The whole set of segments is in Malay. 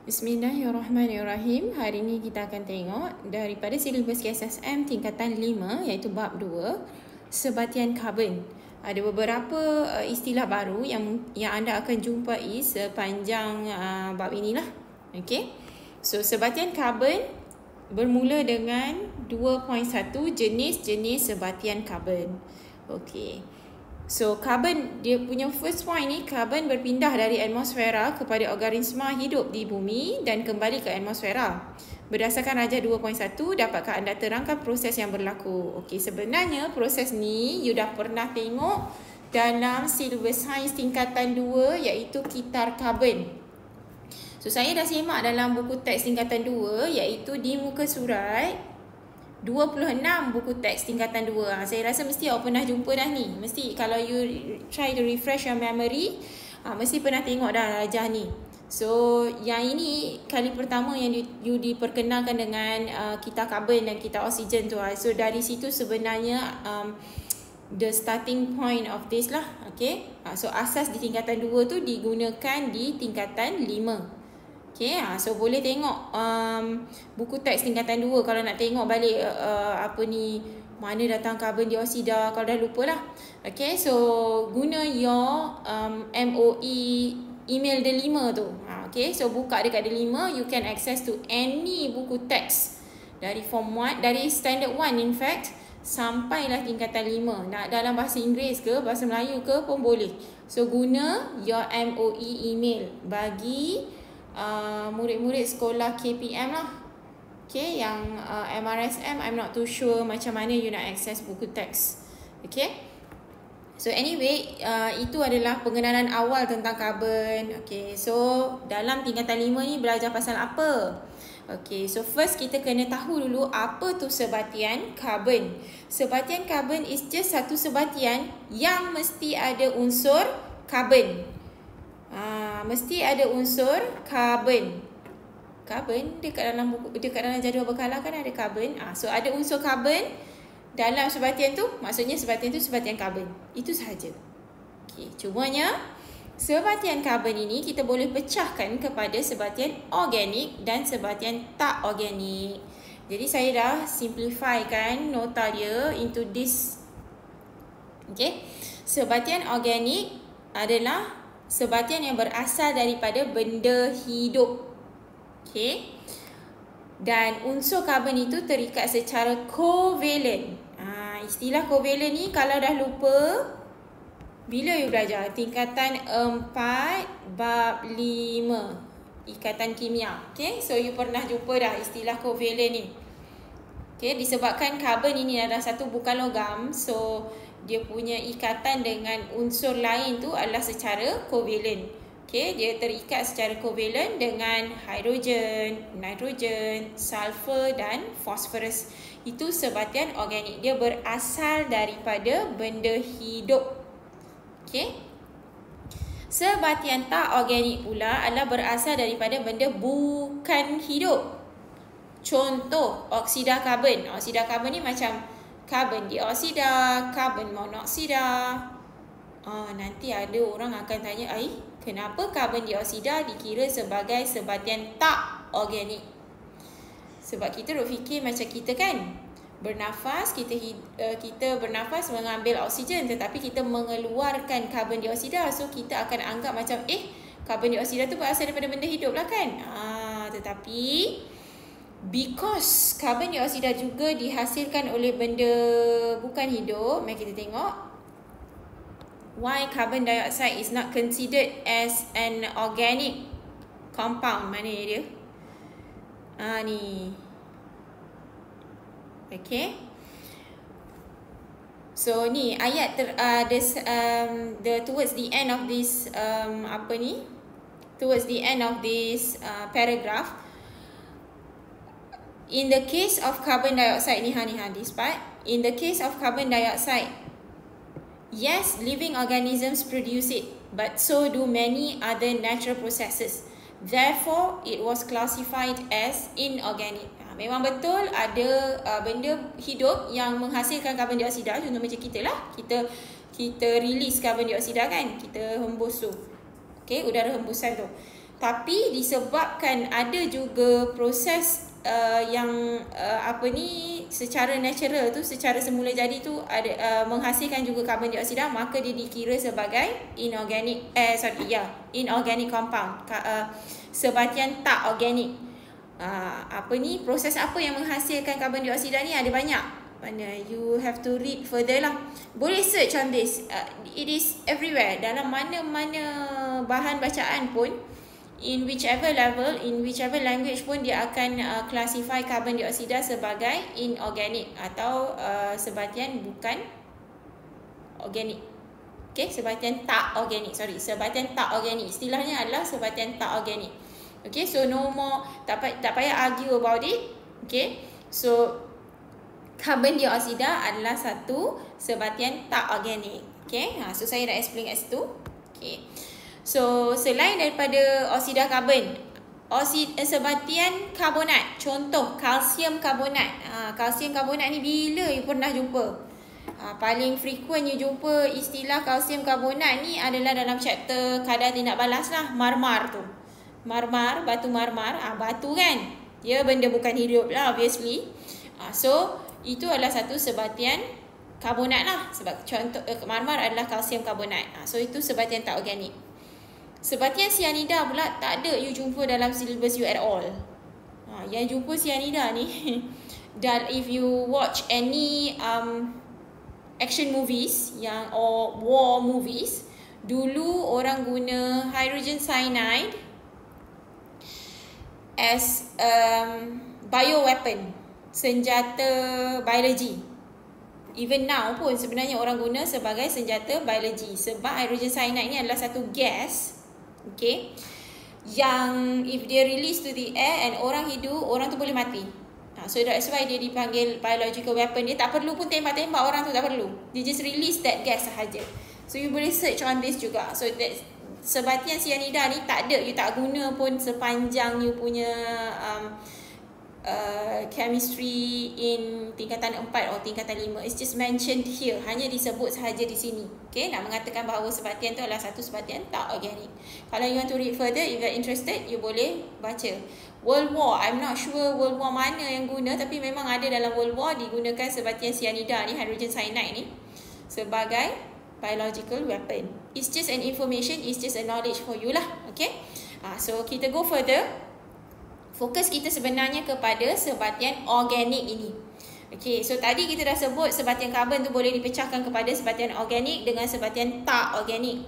Bismillahirrahmanirrahim. Hari ini kita akan tengok daripada silibus KSSM tingkatan 5 iaitu bab 2, sebatian karbon. Ada beberapa istilah baru yang anda akan jumpai sepanjang bab inilah. Okey. So sebatian karbon bermula dengan 2.1 jenis-jenis sebatian karbon. Okey. So, karbon, dia punya first point ni, karbon berpindah dari atmosfera kepada organisma hidup di bumi dan kembali ke atmosfera. Berdasarkan Rajah 2.1, dapatkah anda terangkan proses yang berlaku? Okey, sebenarnya proses ni you dah pernah tengok dalam silibus sains tingkatan 2 iaitu kitar karbon. So, saya dah semak dalam buku teks tingkatan 2 iaitu di muka surat 26 buku teks tingkatan 2. Saya rasa mesti awak pernah jumpa dah ni. Mesti kalau you try to refresh your memory, mesti pernah tengok dah rajah ni. So, yang ini kali pertama yang you diperkenalkan dengan kitar karbon dan kitar oksigen tu. So, dari situ sebenarnya the starting point of this lah. Okay. So, asas di tingkatan 2 tu digunakan di tingkatan 5. Okay, so boleh tengok buku teks tingkatan 2 kalau nak tengok balik mana datang karbon dioksida kalau dah lupa lah. Okay, so guna your MOE email D5 tu. Okay, so buka dekat D5, you can access to any buku teks dari form 1, dari standard 1 in fact, sampailah tingkatan 5. Nak dalam bahasa Inggeris ke, bahasa Melayu ke pun boleh. So guna your MOE email bagi murid-murid sekolah KPM lah. Okay, yang MRSM I'm not too sure macam mana you nak access buku teks. Okay, so anyway, itu adalah pengenalan awal tentang karbon. Okay, so dalam tingkatan 5 ni belajar pasal apa? Okay, so first kita kena tahu dulu apa tu sebatian karbon. Sebatian karbon is just satu sebatian yang mesti ada unsur karbon. Mesti ada unsur karbon. Karbon dekat dalam jadual berkala kan ada karbon. So ada unsur karbon dalam sebatian tu, maksudnya sebatian tu sebatian karbon. Itu sahaja. Okey, cumanya sebatian karbon ini kita boleh pecahkan kepada sebatian organik dan sebatian tak organik. Jadi saya dah simplifykan nota dia into this. Okey. Sebatian organik adalah sebatian yang berasal daripada benda hidup. Okey. Dan unsur karbon itu terikat secara kovalen. Istilah kovalen ni kalau dah lupa, bila you belajar? Tingkatan 4 bab 5. Ikatan kimia. Okey, so you pernah jumpa dah istilah kovalen ni. Okey, disebabkan karbon ini adalah satu bukan logam, so dia punya ikatan dengan unsur lain tu adalah secara kovalen. Okey, dia terikat secara kovalen dengan hidrogen, nitrogen, sulfur dan fosforus. Itu sebatian organik. Dia berasal daripada benda hidup. Okey. Sebatian tak organik pula adalah berasal daripada benda bukan hidup. Contoh, oksida karbon. Oksida karbon ni macam karbon dioksida, karbon monoksida. Nanti ada orang akan tanya, kenapa karbon dioksida dikira sebagai sebatian tak organik? Sebab kita duk fikir macam kita kan, bernafas, kita bernafas mengambil oksigen, tetapi kita mengeluarkan karbon dioksida. So kita akan anggap macam karbon dioksida tu berasal daripada benda hidup lah kan. Tetapi because karbon dioksida juga dihasilkan oleh benda bukan hidup, mari kita tengok why carbon dioxide is not considered as an organic compound. Mana dia? Ni. Okay. So ni ayat towards the end of this towards the end of this paragraph. In the case of carbon dioxide, this part. In the case of carbon dioxide, yes, living organisms produce it, but so do many other natural processes. Therefore, it was classified as inorganic. Memang betul ada benda hidup yang menghasilkan karbon dioksida. Contoh macam kita lah. Kita release karbon dioksida kan. Kita hembus tu. Okay, udara hembusan tu. Tapi disebabkan ada juga proses yang secara natural tu, secara semula jadi tu ada menghasilkan juga karbon dioksida, maka dia dikira sebagai inorganic compound, sebatian tak organik. Proses apa yang menghasilkan karbon dioksida ni ada banyak. You have to read further lah. Boleh search on this. It is everywhere. Dalam mana-mana bahan bacaan pun, in whichever level, in whichever language pun, dia akan classify karbon dioksida sebagai inorganic atau sebatian bukan organik. Okay, sebatian tak organik. Sebatian tak organik. Istilahnya adalah sebatian tak organik. Okay, so no more, tak payah argue about it. Okay, so karbon dioksida adalah satu sebatian tak organik. Okay, so saya dah explain kat situ. Okay, so selain daripada oksida karbon, sebatian karbonat, contoh kalsium karbonat. Kalsium karbonat ni bila you pernah jumpa? Paling frequent you jumpa istilah kalsium karbonat ni adalah dalam chapter kadar tindak balas lah, marmar tu. Marmar, batu marmar, batu kan, dia benda bukan hidup lah obviously. So itu adalah satu sebatian karbonat lah. Sebab contoh marmar adalah kalsium karbonat. So itu sebatian tak organik. Sebatian sianida pula tak ada you jumpa dalam syllabus you at all. Yang jumpa sianida ni dan if you watch any action movies or war movies, dulu orang guna hydrogen cyanide as bioweapon, senjata biologi. Even now pun sebenarnya orang guna sebagai senjata biologi, sebab hydrogen cyanide ni adalah satu gas, okay, yang if dia release to the air and orang hidup, orang tu boleh mati. So that's why dia dipanggil biological weapon. Dia tak perlu pun tembak-tembak orang tu, tak perlu. Dia just release that gas sahaja. So you boleh search on this juga. So that's sebatian sianida ni tak ada, you tak guna pun sepanjang you punya chemistry in tingkatan 4 atau tingkatan 5. It's just mentioned here, hanya disebut sahaja di sini. Okay, nak mengatakan bahawa sebatian tu adalah satu sebatian tak organik. Kalau you want to read further, if you are interested, you boleh baca. World War, I'm not sure World War mana yang guna, tapi memang ada dalam World War digunakan sebatian sianida ni, hydrogen cyanide ni, sebagai biological weapon. It's just an information, it's just a knowledge for you lah. Okay, so kita go further. Fokus kita sebenarnya kepada sebatian organik ini. Okay, so tadi kita dah sebut sebatian karbon tu boleh dipecahkan kepada sebatian organik dengan sebatian tak organik.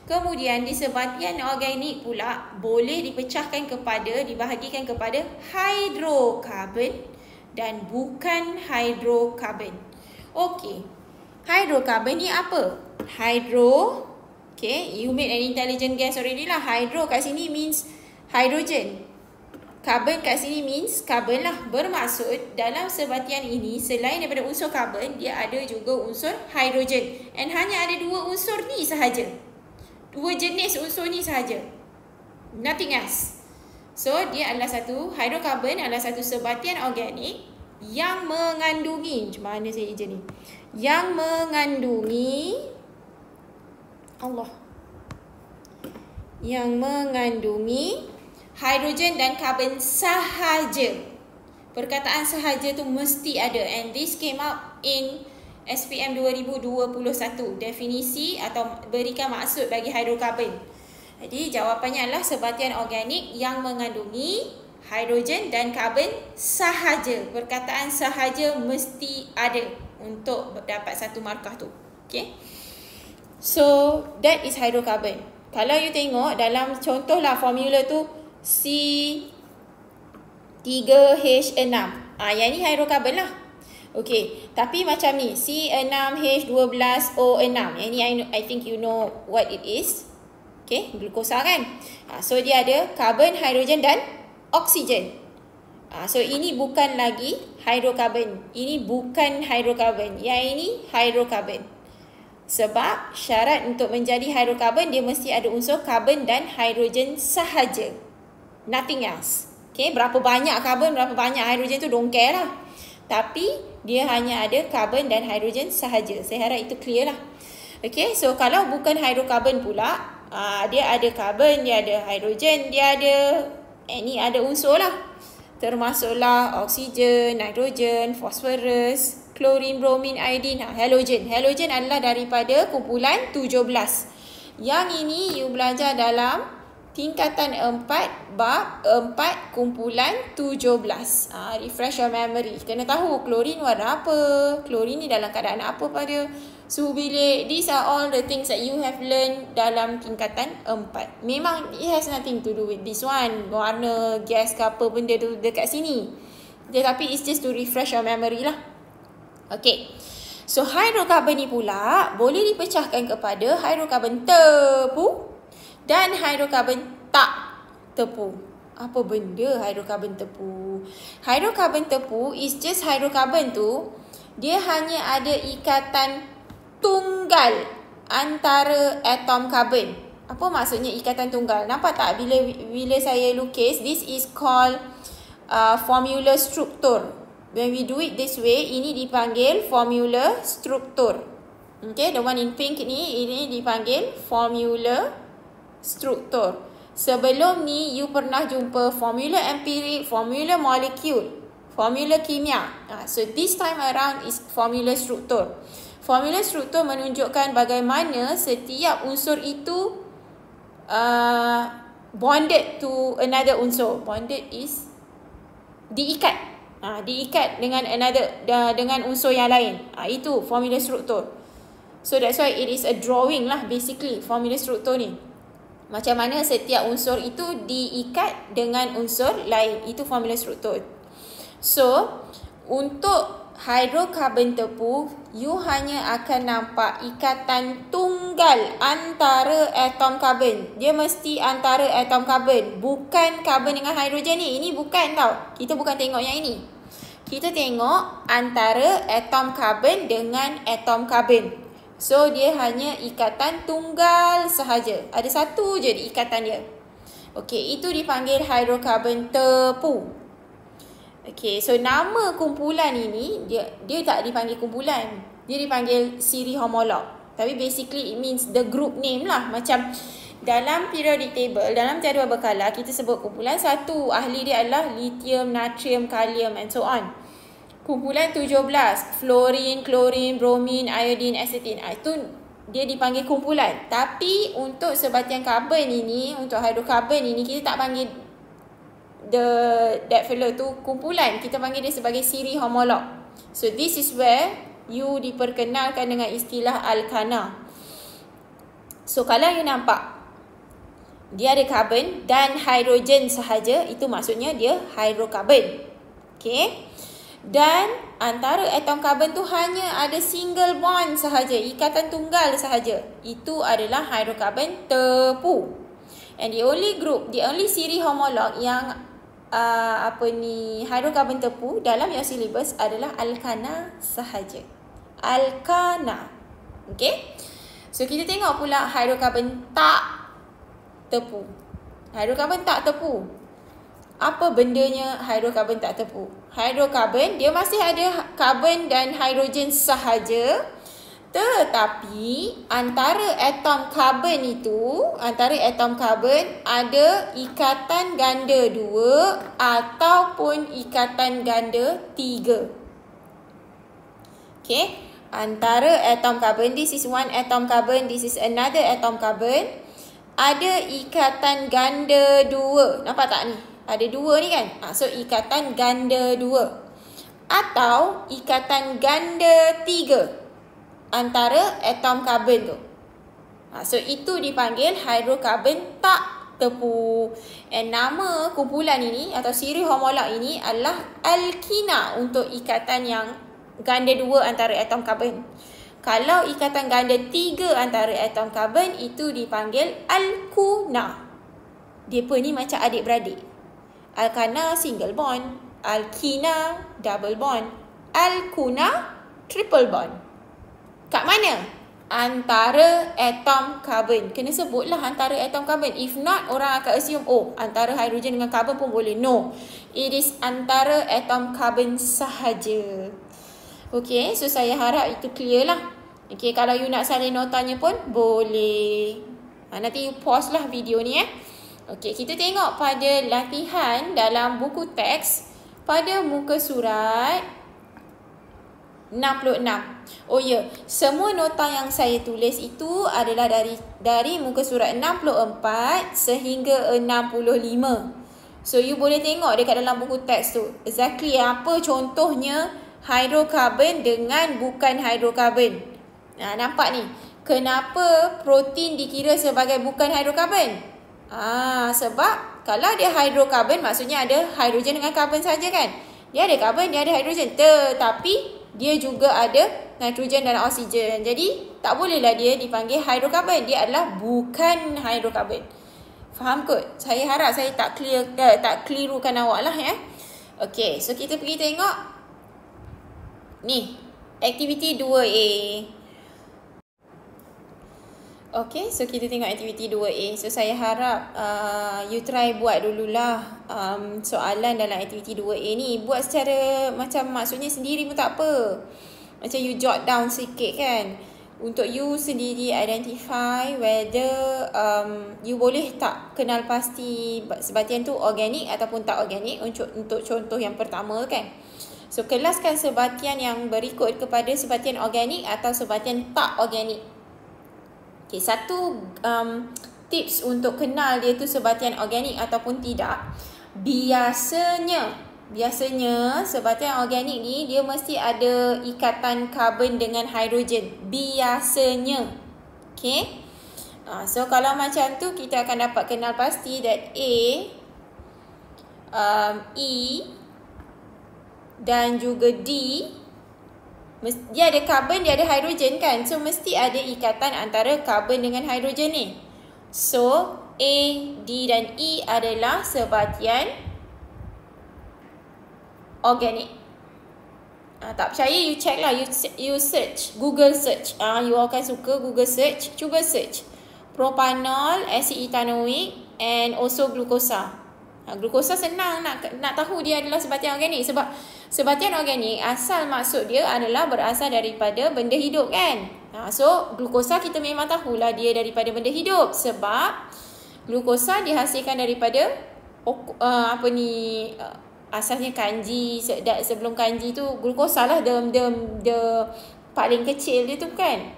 Kemudian di sebatian organik pula boleh dipecahkan kepada, dibahagikan kepada hidrokarbon dan bukan hidrokarbon. Okay, hidrokarbon ni apa? Hydro, okay, you made an intelligent guess already lah. Hydro kat sini means hydrogen, carbon kat sini means carbon lah. Bermaksud dalam sebatian ini selain daripada unsur carbon, dia ada juga unsur hydrogen. And hanya ada dua unsur ni sahaja, dua jenis unsur ni sahaja, nothing else. So dia adalah satu, hydrokarbon adalah satu sebatian organik yang mengandungi, macam mana saya je ni, yang mengandungi hidrogen dan karbon sahaja. Perkataan sahaja tu mesti ada, and this came up in SPM 2021. Definisi atau berikan maksud bagi hidrokarbon. Jadi jawapannya adalah sebatian organik yang mengandungi hidrogen dan karbon sahaja. Perkataan sahaja mesti ada untuk dapat satu markah tu. Okay, so that is hydrocarbon. Kalau you tengok dalam contohlah formula tu C3H6, yang ni hydrocarbon lah. Okay, tapi macam ni C6H12O6, yang ni I think you know what it is. Okay, glukosa kan. So dia ada karbon, hidrogen dan oksigen. So ini bukan lagi hidrokarbon. Ini bukan hidrokarbon. Yang ini hidrokarbon. Sebab syarat untuk menjadi hidrokarbon, dia mesti ada unsur karbon dan hidrogen sahaja, nothing else. Okay, berapa banyak karbon, berapa banyak hidrogen tu don't care lah. Tapi dia hanya ada karbon dan hidrogen sahaja. Saya harap itu clear lah. Okay, so kalau bukan hidrokarbon pula, Dia ada karbon, dia ada hidrogen, dia ada ni ada unsur lah. Termasuklah oksigen, nitrogen, fosforus, klorin, bromin, iodin, halogen. Halogen adalah daripada kumpulan 17. Yang ini you belajar dalam tingkatan 4 bab 4 kumpulan 17. Refresh your memory. Kena tahu klorin warna apa, klorin ni dalam keadaan apa pada suhu bilik. These are all the things that you have learned dalam tingkatan 4. Memang it has nothing to do with this one, warna, gas ke apa benda tu dekat sini. Tetapi it's just to refresh your memory lah. Okay. So hidrokarbon ni pula boleh dipecahkan kepada hidrokarbon tepu dan hidrokarbon tak tepu. Apa benda hidrokarbon tepu? Hidrokarbon tepu is just hidrokarbon tu, dia hanya ada ikatan tunggal antara atom karbon. Apa maksudnya ikatan tunggal? Nampak tak bila saya lukis, this is called formula struktur. When we do it this way, ini dipanggil formula struktur. Okay, the one in pink ni, ini dipanggil formula struktur. Sebelum ni, you pernah jumpa formula empirik, formula molekul, formula kimia. So, this time around is formula struktur. Formula struktur menunjukkan bagaimana setiap unsur itu bonded to another unsur. Bonded is diikat. Diikat dengan dengan unsur yang lain. Itu formula struktur. So that's why it is a drawing lah basically formula struktur ni. Macam mana setiap unsur itu diikat dengan unsur lain. Itu formula struktur. So untuk hidrokarbon tepu, you hanya akan nampak ikatan tunggal antara atom karbon. Dia mesti antara atom karbon, bukan karbon dengan hidrogen ni. Ini bukan tau. Kita bukan tengok yang ini. Kita tengok antara atom karbon dengan atom karbon. So dia hanya ikatan tunggal sahaja. Ada satu je di ikatan dia. Okey, itu dipanggil hidrokarbon tepu. Okay, so nama kumpulan ini, dia tak dipanggil kumpulan. Dia dipanggil siri homolog. Tapi basically it means the group name lah. Macam dalam periodic table, dalam jadual berkala, kita sebut kumpulan 1. Ahli dia adalah lithium, natrium, kalium and so on. Kumpulan 17, fluorin, klorin, bromin, iodin, asetin. Itu dia dipanggil kumpulan. Tapi untuk sebatian karbon ini, untuk hidrokarbon ini, kita tak panggil that fellow tu kumpulan. Kita panggil dia sebagai siri homolog. So this is where you diperkenalkan dengan istilah alkana. So kalau you nampak dia ada karbon dan hidrogen sahaja, itu maksudnya dia hidrokarbon. Okay. Dan antara atom karbon tu hanya ada single bond sahaja, ikatan tunggal sahaja. Itu adalah hidrokarbon tepu. And the only siri homolog yang hidrokarbon tepu dalam your syllabus adalah alkana sahaja. Alkana. Okay. So kita tengok pula hidrokarbon tak tepu. Hidrokarbon tak tepu. Apa bendanya hidrokarbon tak tepu? Hidrokarbon dia masih ada karbon dan hidrogen sahaja. Tetapi antara atom karbon itu, antara atom karbon ada ikatan ganda 2 ataupun ikatan ganda 3. Okay. Antara atom karbon, this is one atom carbon, this is another atom carbon. Ada ikatan ganda 2. Nampak tak ni? Ada 2 ni kan? So ikatan ganda 2. Atau ikatan ganda 3. Antara atom karbon tu. So itu dipanggil hidrokarbon tak tepu. And nama kumpulan ini atau siri homolog ini adalah alkina untuk ikatan yang ganda 2 antara atom karbon. Kalau ikatan ganda 3 antara atom karbon, itu dipanggil alkuna. Depa ni macam adik-beradik. Alkana single bond, alkina double bond, alkuna triple bond. Kat mana? Antara atom karbon. Kena sebutlah antara atom karbon. If not, orang akan assume, oh, antara hidrogen dengan karbon pun boleh. No. It is antara atom karbon sahaja. Okay, so saya harap itu clear lah. Okay, kalau you nak salin notanya pun boleh. Nanti you pause lah video ni Okey, kita tengok pada latihan dalam buku teks pada muka surat 66. Oh ya, semua nota yang saya tulis itu adalah dari muka surat 64 sehingga 65. So you boleh tengok dekat dalam buku teks tu exactly apa contohnya hidrokarbon dengan bukan hidrokarbon. Nampak ni. Kenapa protein dikira sebagai bukan hidrokarbon? Sebab kalau dia hidrokarbon maksudnya ada hidrogen dengan karbon saja kan. Dia ada karbon, dia ada hidrogen. Tetapi dia juga ada nitrogen dan oksigen. Jadi tak bolehlah dia dipanggil hidrokarbon. Dia adalah bukan hidrokarbon. Faham kot? Saya harap saya tak kelirukan awak lah Okey, so kita pergi tengok ni, aktiviti 2A. Okay, so kita tengok aktiviti 2A. So saya harap you try buat dululah soalan dalam aktiviti 2A ni. Buat secara macam maksudnya sendiri pun tak apa. Macam you jot down sikit kan. Untuk you sendiri identify whether you boleh tak kenal pasti sebatian tu organik ataupun tak organik untuk contoh yang pertama kan. So kelaskan sebatian yang berikut kepada sebatian organik atau sebatian tak organik. Okay, satu tips untuk kenal dia tu sebatian organik ataupun tidak. Biasanya sebatian organik ni dia mesti ada ikatan karbon dengan hidrogen. Biasanya. Okay. So kalau macam tu kita akan dapat kenal pasti that A, E dan juga D dia ada karbon, dia ada hidrogen kan. So mesti ada ikatan antara karbon dengan hidrogen ni. So A, D dan E adalah sebatian organik. Tak percaya you check lah. You search, Google search. You akan suka Google search. Cuba search propanol, asid etanoik and also glukosa. Glukosa senang nak tahu dia adalah sebatian organik. Sebab sebatian organik asal maksud dia adalah berasal daripada benda hidup kan. So glukosa kita memang tahulah dia daripada benda hidup. Sebab glukosa dihasilkan daripada asalnya kanji. Sebelum kanji tu glukosa lah the paling kecil dia tu kan.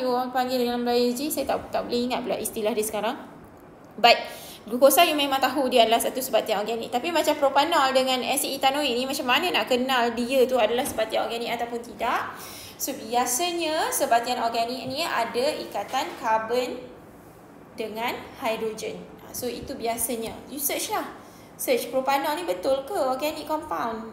You orang panggil dalam Melayu je. Saya tak boleh ingat pula istilah dia sekarang. But glukosa you memang tahu dia adalah satu sebatian organik. Tapi macam propanol dengan asid etanoik ni, macam mana nak kenal dia tu adalah sebatian organik ataupun tidak? So biasanya sebatian organik ni ada ikatan karbon dengan hidrogen. So itu biasanya. You search lah. Search propanol ni betul ke organic compound?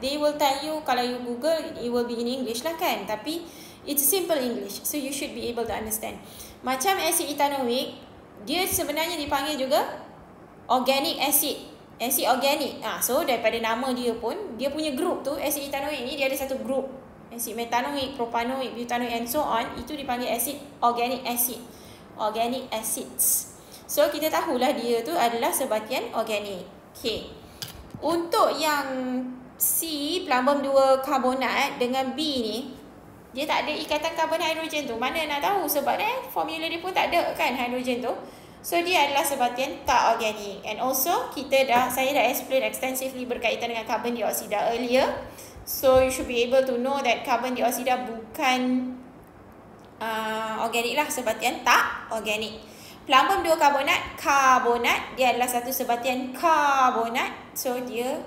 They will tell you, kalau you Google it will be in English lah kan. Tapi it's simple English. So you should be able to understand. Macam asid etanoik, dia sebenarnya dipanggil juga organic acid. Acid organik. So daripada nama dia pun, dia punya group tu, asid etanoik ni dia ada satu group. Asid metanoik, propanoik, butanoik and so on. Itu dipanggil acid organic acid. Organic acids. So kita tahulah dia tu adalah sebatian organik. Okay. Untuk yang C, plumbum 2 karbonat dengan B ni, dia tak ada ikatan karbon hidrogen tu. Mana nak tahu sebab formula dia pun tak ada kan hidrogen tu. So dia adalah sebatian tak organik. And also saya dah explain extensively berkaitan dengan karbon dioksida earlier. So you should be able to know that karbon dioksida bukan organik lah, sebatian tak organik. Plumbum 2 karbonat dia adalah satu sebatian karbonat. So dia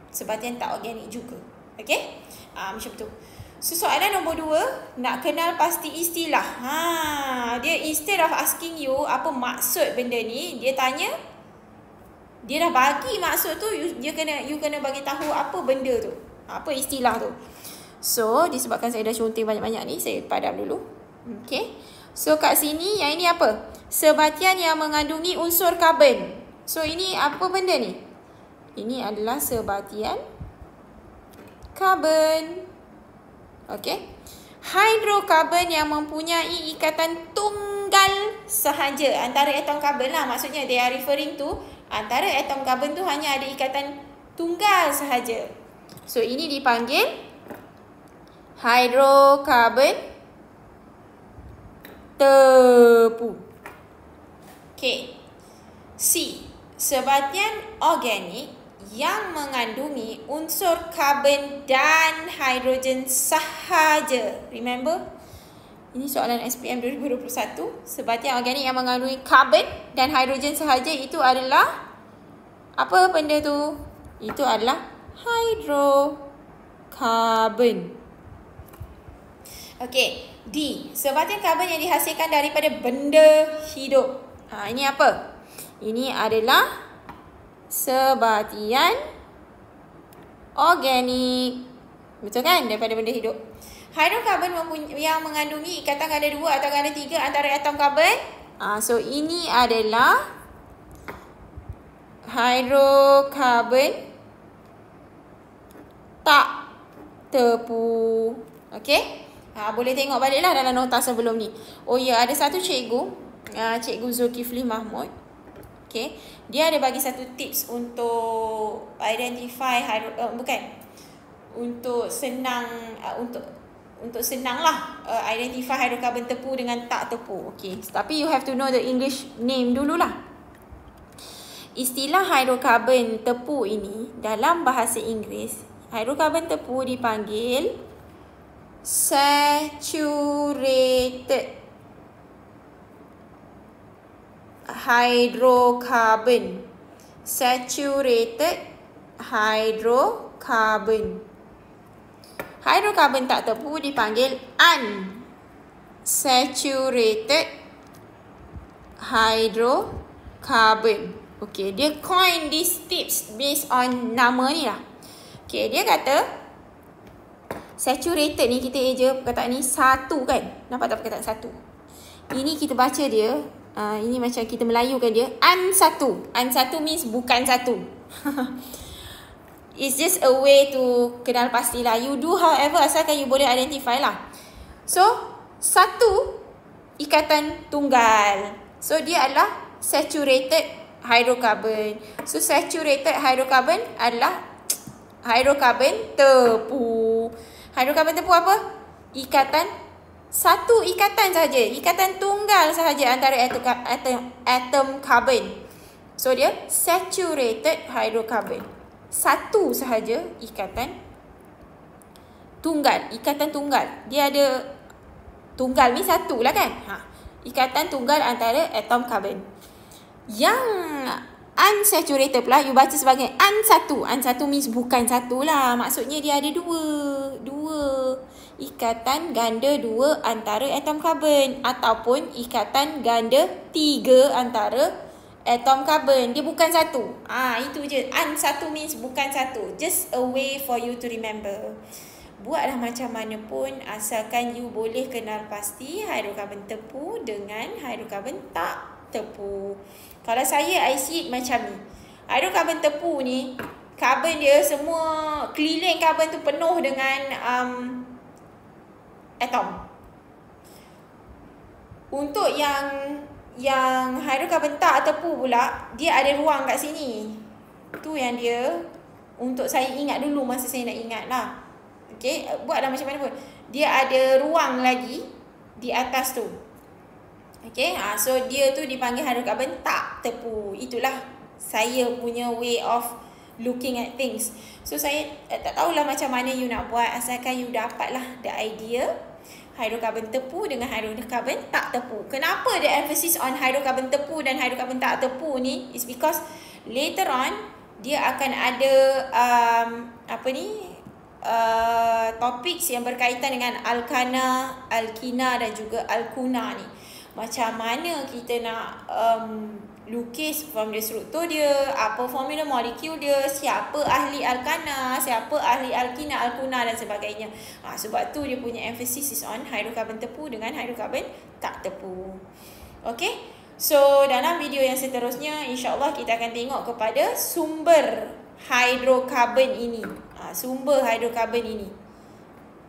sebatian tak organik juga. Okay? Macam tu. So soalan nombor 2, nak kenal pasti istilah. Dia instead of asking you apa maksud benda ni, dia tanya, dia dah bagi maksud tu, you kena bagi tahu apa benda tu, apa istilah tu. So disebabkan saya dah conteng banyak-banyak ni, saya padam dulu. Okay. So kat sini yang ini apa? Sebatian yang mengandungi unsur karbon. So ini apa benda ni? Ini adalah sebatian karbon. Okey. Hidrokarbon yang mempunyai ikatan tunggal sahaja antara atom karbon lah. Maksudnya they are referring to antara atom karbon tu hanya ada ikatan tunggal sahaja. So ini dipanggil hidrokarbon tepu. Okay. C. Sebatian organik yang mengandungi unsur karbon dan hidrogen sahaja. Remember? Ini soalan SPM 2021. Sebatian organik yang mengandungi karbon dan hidrogen sahaja itu adalah apa benda tu? Itu adalah hidrokarbon. Okey, D. Sebatian karbon yang dihasilkan daripada benda hidup. Ini apa? Ini adalah sebatian organik. Betul kan? Daripada benda hidup. Hidrokarbon yang mengandungi ikatan ganda 2 atau ganda 3 antara atom karbon. So, ini adalah hidrokarbon tak tepu. Okey? Boleh tengok baliklah dalam nota sebelum ni. Oh ya, ada satu cikgu, Cikgu Zulkifli Mahmud. Okay. Dia ada bagi satu tips untuk identify untuk senang identify hidrokarbon tepu dengan tak tepu. Okay. Tapi you have to know the English name dululah. Istilah hidrokarbon tepu ini dalam bahasa Inggeris, hidrokarbon tepu dipanggil saturated hydrocarbon. Saturated hydrocarbon. Hidrokarbon tak tepu dipanggil unsaturated hydrocarbon. Okay, dia coin these tips based on nama ni lah. Okay, dia kata saturated ni kita eja perkataan ni satu kan. Nampak tak perkataan satu? Ini kita baca dia. Ini macam kita melayukan dia. Unsatu. Unsatu means bukan satu. It's just a way to kenal pastilah. You do however asalkan you boleh identify lah. So, satu ikatan tunggal. So, dia adalah saturated hydrocarbon. So, saturated hydrocarbon adalah hydrokarbon tepu. Hidrokarbon tepu apa? Satu ikatan sahaja. Ikatan tunggal sahaja antara atom karbon. So, dia saturated hydrocarbon. Satu sahaja ikatan tunggal. Ikatan tunggal. Dia ada tunggal ni satu lah kan? Ikatan tunggal antara atom karbon. Yang unsaturated pula, you baca sebagai unsatu. Unsatu means bukan satu lah. Maksudnya dia ada dua ikatan ganda 2 antara atom karbon. Ataupun ikatan ganda 3 antara atom karbon. Dia bukan satu. Itu je. Unsatu means bukan satu. Just a way for you to remember. Buatlah macam mana pun, asalkan you boleh kenal pasti hidrokarbon tepu dengan hidrokarbon tak tepu. Kalau saya, I see it macam ni. Hidrokarbon tepu ni, karbon dia semua, keliling karbon tu penuh dengan atom. Untuk yang hidrokarbon tak tepu pula, dia ada ruang kat sini. Tu yang dia, untuk saya ingat dulu masa saya nak ingat lah. Okay, buatlah macam mana pun. Dia ada ruang lagi di atas tu. Okay, so dia tu dipanggil hidrokarbon tak tepu. Itulah saya punya way of looking at things. So saya tak tahulah macam mana you nak buat, asalkan you dapatlah the idea hidrokarbon tepu dengan hidrokarbon tak tepu. Kenapa the emphasis on hidrokarbon tepu dan hidrokarbon tak tepu ni is because later on dia akan ada topik yang berkaitan dengan alkana, alkina dan juga alkuna ni. Macam mana kita nak lukis formula struktur dia, apa formula molekul dia, siapa ahli alkana, siapa ahli alkina, alkuna dan sebagainya. Sebab tu dia punya emphasis is on hidrokarbon tepu dengan hidrokarbon tak tepu. Okay, so dalam video yang seterusnya insyaAllah kita akan tengok kepada sumber hidrokarbon ini. Sumber hidrokarbon ini.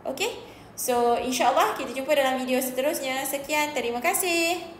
Okay, so insyaAllah kita jumpa dalam video seterusnya. Sekian, terima kasih.